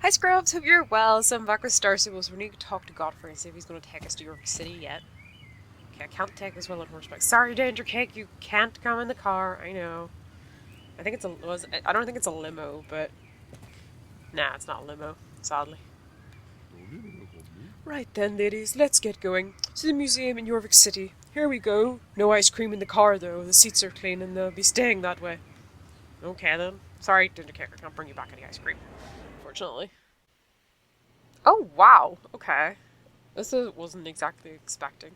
Hi Scrubs, hope you're well. So I'm back with Star Signals. We need to talk to Godfrey and see if he's going to take us to York City yet. Okay, I can't take us well on horseback. Sorry, Danger Cake, you can't come in the car. I know. I think I don't think it's a limo, but nah, it's not a limo. Sadly. Right then, ladies, let's get going to the museum in York City. Here we go. No ice cream in the car though. The seats are clean and they'll be staying that way. Okay then. Sorry, Danger Cake, I can't bring you back any ice cream, unfortunately. Oh wow. Okay. Wasn't exactly expecting.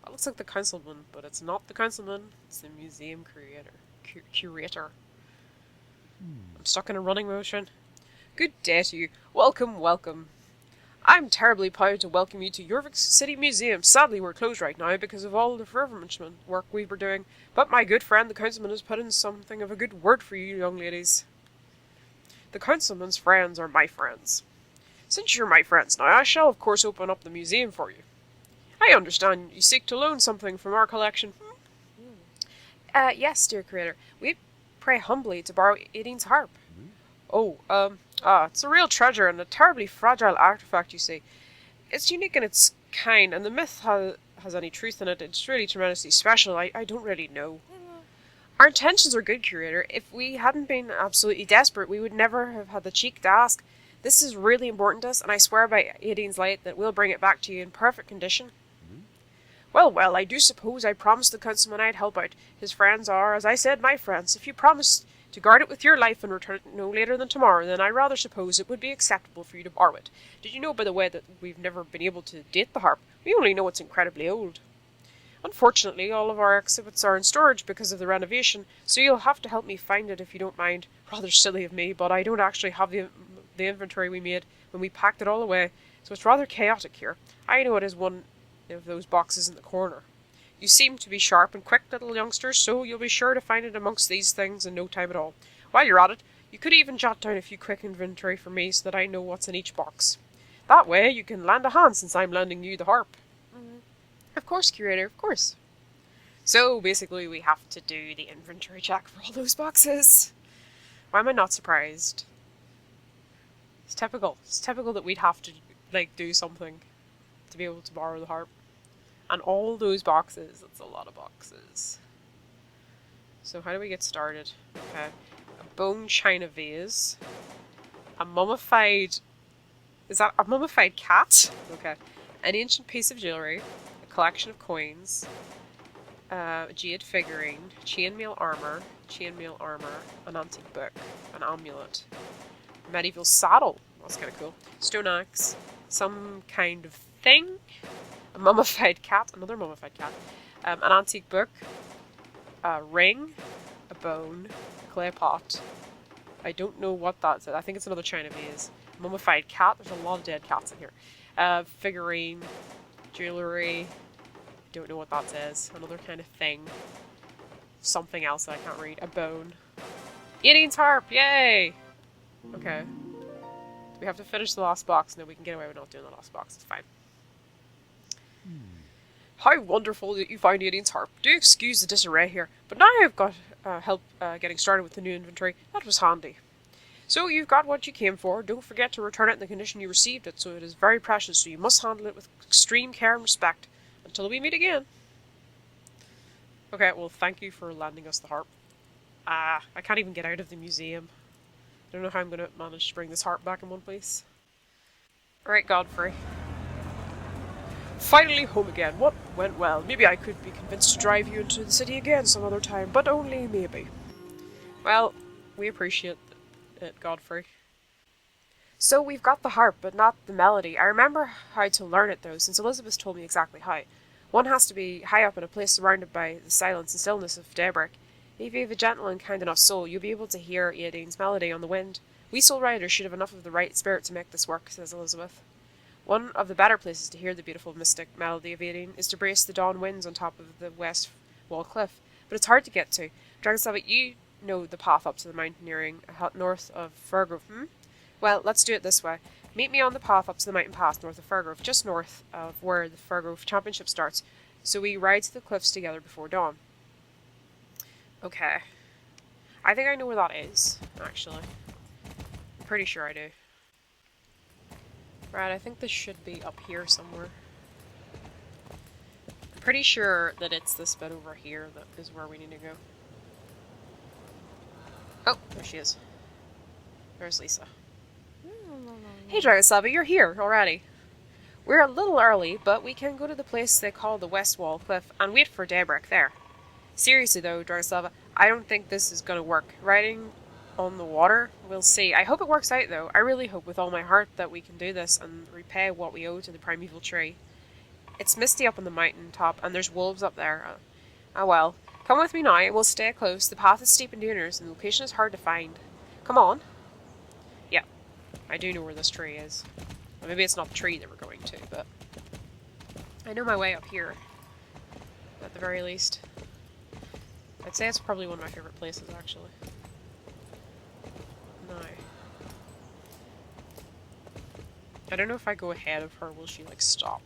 That looks like the councilman, but it's not the councilman. It's the museum curator. I'm stuck in a running motion. Good day to you. Welcome, welcome. I'm terribly proud to welcome you to York City Museum. Sadly, we're closed right now because of all the refurbishment work we were doing. But my good friend, the councilman, has put in something of a good word for you, young ladies. The councilman's friends are my friends. Since you're my friends now, I shall of course open up the museum for you. I understand you seek to loan something from our collection. Yes, dear creator. We pray humbly to borrow Aideen's harp. It's a real treasure and a terribly fragile artifact, you see. It's unique in its kind, and the myth has any truth in it. It's really tremendously special. I don't really know. Our intentions are good, curator. If we hadn't been absolutely desperate, we would never have had the cheek to ask. This is really important to us, and I swear by Aideen's light that we'll bring it back to you in perfect condition. Well, I do suppose I promised the councilman I'd help out. His friends are, as I said, my friends. If you promise to guard it with your life and return it no later than tomorrow, then I rather suppose it would be acceptable for you to borrow it. Did you know, by the way, that we've never been able to date the harp? We only know it's incredibly old. Unfortunately, all of our exhibits are in storage because of the renovation, so you'll have to help me find it if you don't mind. Rather silly of me, but I don't actually have the inventory we made when we packed it all away, so it's rather chaotic here. I know it is one of those boxes in the corner. You seem to be sharp and quick, little youngsters, so you'll be sure to find it amongst these things in no time at all. While you're at it, you could even jot down a few quick inventory for me so that I know what's in each box. That way you can lend a hand since I'm lending you the harp. Of course, curator, of course. So basically we have to do the inventory check for all those boxes. Why am I not surprised? It's typical. It's typical that we'd have to do something to be able to borrow the harp. And all those boxes, that's a lot of boxes. So how do we get started? Okay. A bone china vase. A mummified... Is that a mummified cat? Okay. An ancient piece of jewellery. A collection of coins. A jade figurine. Chainmail armour. An antique book. An amulet. A medieval saddle. That's kind of cool. Stone axe. Some kind of thing. A mummified cat. Another mummified cat. An antique book. A ring. A bone. A clay pot. I don't know what that's. I think it's another china vase. A mummified cat. There's a lot of dead cats in here. Figurine. Jewellery. Don't know what that says. Another kind of thing. Something else that I can't read. A bone. Aideen's harp! Yay! Okay. We have to finish the last box, and then we can get away with not doing the last box. It's fine. How wonderful that you found Aideen's harp. Do excuse the disarray here, but now I've got help getting started with the new inventory. That was handy. So you've got what you came for. Don't forget to return it in the condition you received it, so it is very precious, so you must handle it with extreme care and respect. Until we meet again. Okay, well, thank you for lending us the harp. I can't even get out of the museum. I don't know how I'm going to manage to bring this harp back in one place. Alright, Godfrey. Finally home again. What went well? Maybe I could be convinced to drive you into the city again some other time, but only maybe. Well, we appreciate it, Godfrey. So we've got the harp, but not the melody. I remember how to learn it, though, since Elizabeth told me exactly how. One has to be high up in a place surrounded by the silence and stillness of daybreak. If you have a gentle and kind enough soul, you'll be able to hear Aideen's melody on the wind. We soul riders should have enough of the right spirit to make this work, says Elizabeth. One of the better places to hear the beautiful mystic melody of Aideen is to brace the dawn winds on top of the west wall cliff, but it's hard to get to. Dragoslava, you know the path up to the mountaineering north of Firgrove, Well, let's do it this way. Meet me on the path up to the mountain pass north of Firgrove, just north of where the Firgrove Championship starts, so we ride to the cliffs together before dawn. Okay. I think I know where that is, actually. I'm pretty sure I do. Right, I think this should be up here somewhere. I'm pretty sure that it's this bit over here that is where we need to go. Oh, there she is. There's Lisa. Hey Drahoslava, you're here already. We're a little early, but we can go to the place they call the West Wall Cliff and wait for daybreak there. Seriously though, Drahoslava, I don't think this is gonna work. Riding on the water? We'll see. I hope it works out though. I really hope with all my heart that we can do this and repay what we owe to the primeval tree. It's misty up on the mountain top and there's wolves up there. Ah well. Come with me now. We'll stay close. The path is steep and dangerous and the location is hard to find. Come on. Yeah. I do know where this tree is. Well, maybe it's not the tree that we're going to, but I know my way up here. At the very least. I'd say it's probably one of my favorite places, actually. No. I don't know if I go ahead of her, will she, like, stop?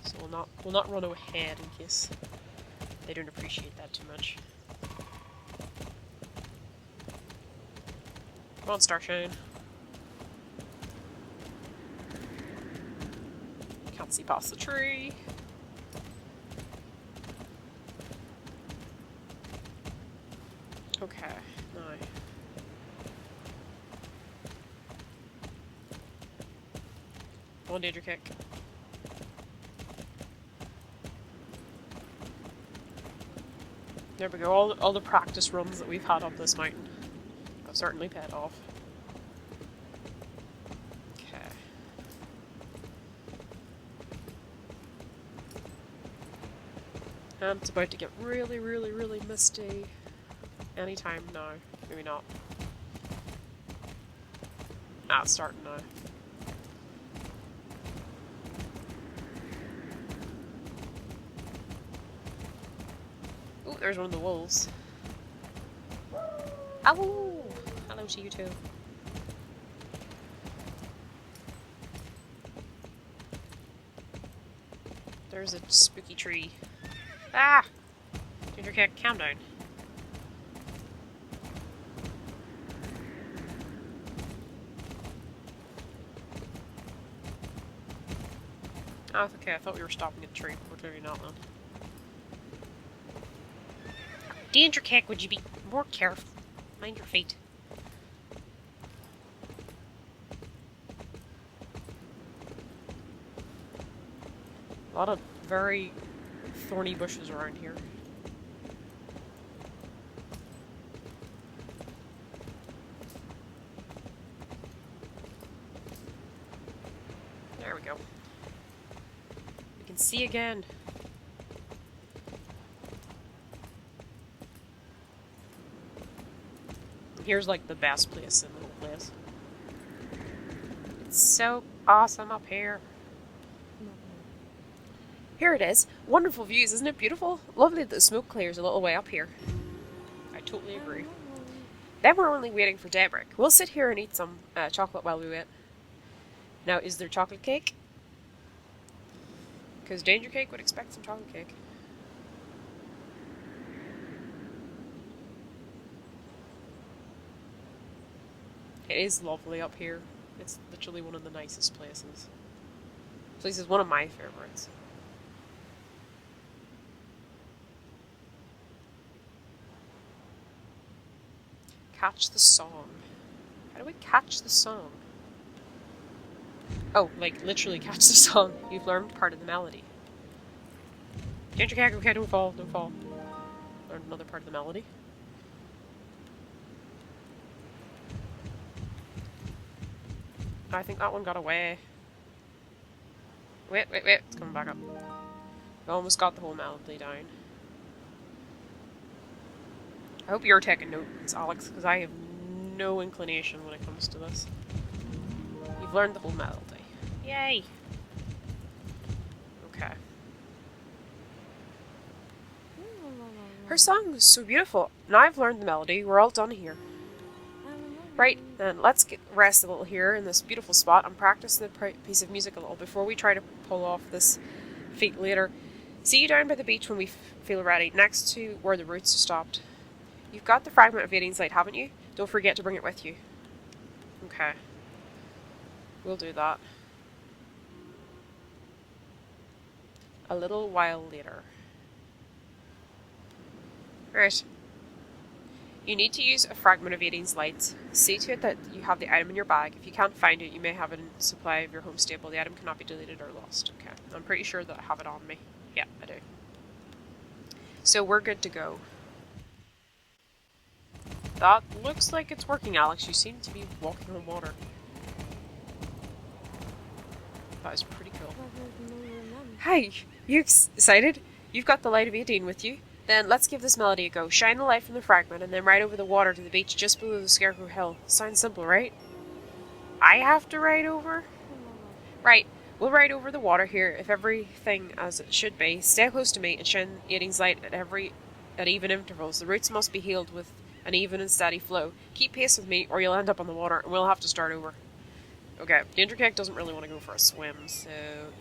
So we'll not run ahead in case they don't appreciate that too much. Come on, Starshine. Can't see past the tree. Okay, no. One danger kick. There we go, all the practice runs that we've had up this mountain have certainly paid off. Okay. And it's about to get really, really, really misty. Anytime now. Maybe not. Ah, it's starting now. Ooh, there's one of the wolves. Ow! Hello to you too. There's a spooky tree. Ah! Ginger cat, calm down. Oh, okay, I thought we were stopping at the tree, but we're clearly not then. Danger kick, would you be more careful? Mind your feet. A lot of very thorny bushes around here. There we go. We can see again. Here's like the best place in the whole place. It's so awesome up here. Here it is. Wonderful views, isn't it beautiful? Lovely that the smoke clears a little way up here. I totally agree. Then we're only waiting for daybreak. We'll sit here and eat some chocolate while we wait. Now, is there chocolate cake? Because Danger Cake would expect some chocolate cake. It is lovely up here. It's literally one of the nicest places. This place is one of my favorites. Catch the song. How do we catch the song? Oh, like literally catch the song. You've learned part of the melody. Ginger Cake, okay, don't fall, don't fall. Learned another part of the melody. I think that one got away. Wait, it's coming back up. We almost got the whole melody down. I hope you're taking notes, Alex, because I have no inclination when it comes to this. You've learned the whole melody. Yay! Okay. Her song is so beautiful. Now I've learned the melody, we're all done here. Right, then let's rest a little here in this beautiful spot and practice the piece of music a little before we try to pull off this feat later. See you down by the beach when we feel ready, next to where the roots stopped. You've got the fragment of Aideen's Light, haven't you? Don't forget to bring it with you. Okay. We'll do that. A little while later. Right. You need to use a fragment of AIDEEN'S light. See to it that you have the item in your bag. If you can't find it, you may have it in supply of your home stable. The item cannot be deleted or lost. Okay. I'm pretty sure that I have it on me. Yeah, I do. So we're good to go. That looks like it's working, Alex. You seem to be walking on water. That is pretty cool. Hey, you excited? You've got the light of AIDEEN with you. Then let's give this melody a go. Shine the light from the fragment and then ride over the water to the beach just below the Scarecrow Hill. Sounds simple, right? I have to ride over? Right. We'll ride over the water here if everything as it should be. Stay close to me and shine AIDEEN'S light at even intervals. The roots must be healed with an even and steady flow. Keep pace with me or you'll end up on the water and we'll have to start over. Okay, Dragoncake doesn't really want to go for a swim, so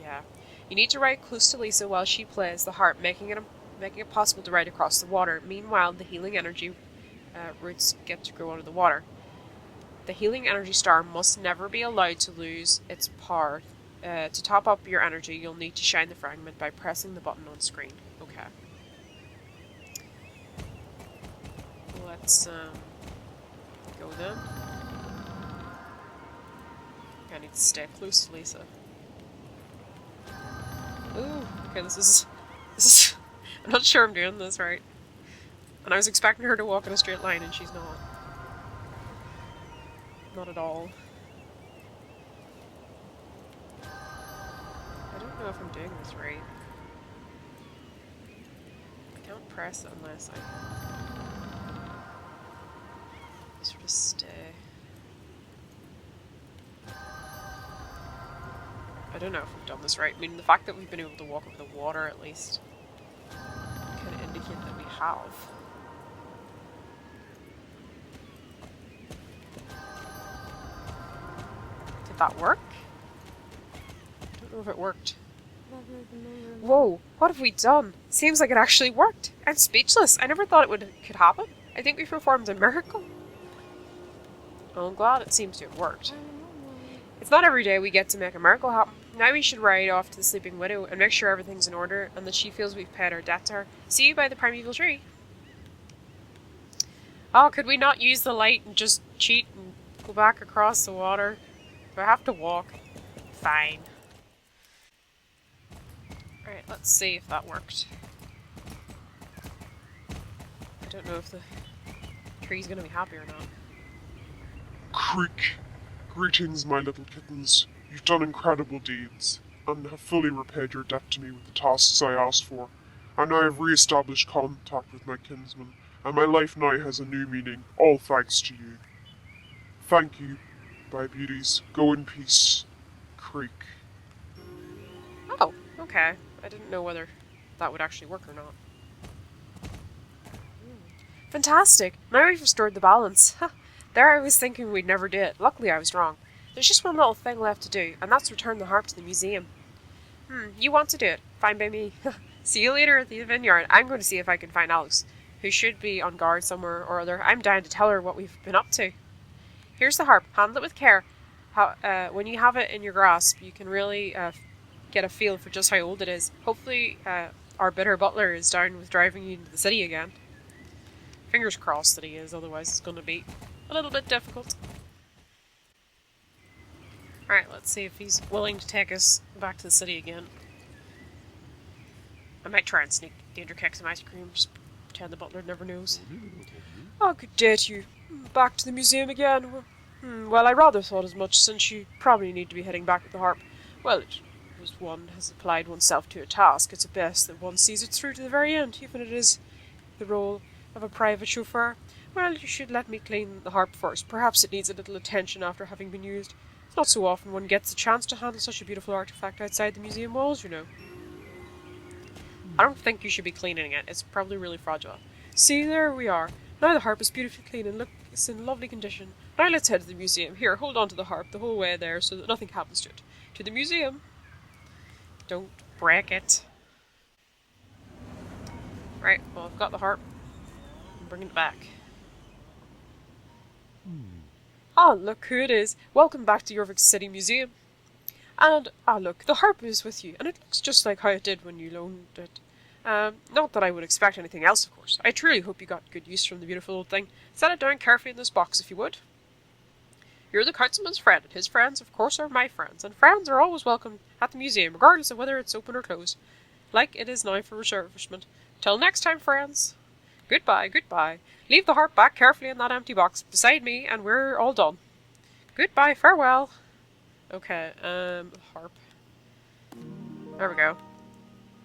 yeah. You need to ride close to Lisa while she plays the harp, making it possible to ride across the water. Meanwhile, the healing energy roots get to grow under the water. The healing energy star must never be allowed to lose its power. To top up your energy, you'll need to shine the fragment by pressing the button on screen. Okay. Let's go then. I need to stay close to Lisa. Ooh, okay, this is I'm not sure I'm doing this right. And I was expecting her to walk in a straight line and she's not. Not at all. I don't know if I'm doing this right. I can't press it unless I sort of stay. I don't know if we've done this right. I mean, the fact that we've been able to walk over the water at least kind of indicate that we have. Did that work? I don't know if it worked. Whoa, what have we done? Seems like it actually worked. I'm speechless. I never thought could happen. I think we performed a miracle. Well, I'm glad it seems to have worked. It's not every day we get to make a miracle happen. Now we should ride off to the Sleeping Widow and make sure everything's in order and that she feels we've paid our debt to her. See you by the primeval tree. Oh, could we not use the light and just cheat and go back across the water? Do I have to walk? Fine. Alright, let's see if that worked. I don't know if the tree's gonna be happy or not. Creak. Greetings, my little kittens. You've done incredible deeds, and have fully repaid your debt to me with the tasks I asked for. I now have re-established contact with my kinsman, and my life now has a new meaning, all thanks to you. Thank you, my beauties. Go in peace. Creak. Oh, okay. I didn't know whether that would actually work or not. Fantastic! Now we've restored the balance. There I was thinking we'd never do it. Luckily I was wrong. There's just one little thing left to do, and that's return the harp to the museum. You want to do it? Fine by me. See you later at the vineyard. I'm going to see if I can find Alex, who should be on guard somewhere or other. I'm down to tell her what we've been up to. Here's the harp. Handle it with care. When you have it in your grasp, you can really get a feel for just how old it is. Hopefully our bitter butler is down with driving you into the city again. Fingers crossed that he is, otherwise it's going to be a little bit difficult. Alright, let's see if he's willing to take us back to the city again. I might try and sneak Dragoncake some ice cream, just pretend the butler never knows. Oh, good day to you. Back to the museum again. Well, I rather thought as much, since you probably need to be heading back with the harp. Well, it was one has applied oneself to a task. It's best that one sees it through to the very end, even if it is the role of a private chauffeur. Well, you should let me clean the harp first. Perhaps it needs a little attention after having been used. It's not so often one gets a chance to handle such a beautiful artifact outside the museum walls, you know. I don't think you should be cleaning it. It's probably really fragile. See, there we are. Now the harp is beautifully clean and it's in lovely condition. Now let's head to the museum. Here, hold on to the harp the whole way there so that nothing happens to it. To the museum. Don't break it. Right, well, I've got the harp. I'm bringing it back. Ah, look who it is. Welcome back to Jorvik City Museum. And, look, the harp is with you, and it looks just like how it did when you loaned it. Not that I would expect anything else, of course. I truly hope you got good use from the beautiful old thing. Set it down carefully in this box, if you would. You're the councilman's friend, and his friends, of course, are my friends, and friends are always welcome at the museum, regardless of whether it's open or closed, like it is now for refurbishment. Till next time, friends. Goodbye, goodbye. Leave the harp back carefully in that empty box beside me, and we're all done. Goodbye, farewell. Okay, harp. There we go.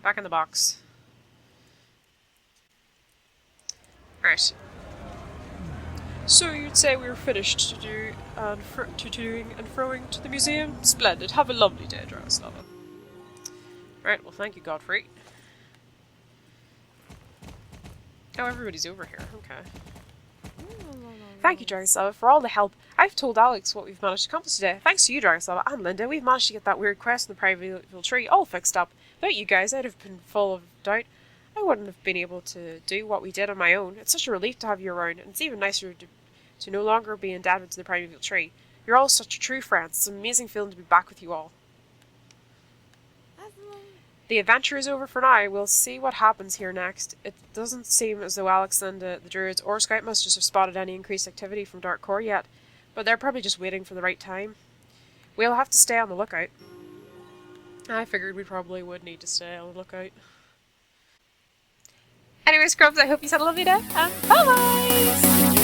Back in the box. Right. So you'd say we were finished to doing and froing to the museum? Splendid. Have a lovely day, Drahoslava. Right, well thank you, Godfrey. Oh, everybody's over here. Okay. Thank you, Drahoslava, for all the help. I've told Alex what we've managed to accomplish today. Thanks to you, Drahoslava, and Linda, we've managed to get that weird quest in the Primeval Tree all fixed up. Without you guys, I'd have been full of doubt. I wouldn't have been able to do what we did on my own. It's such a relief to have you around, and it's even nicer to no longer be indebted to the Primeval Tree. You're all such true friends. It's an amazing feeling to be back with you all. The adventure is over for now. We'll see what happens here next. It doesn't seem as though Alex and the druids or Scoutmasters have spotted any increased activity from Dark Core yet, but they're probably just waiting for the right time. We'll have to stay on the lookout. I figured we probably would need to stay on the lookout. Anyway, Scrubs, I hope you had a lovely day, and bye-bye!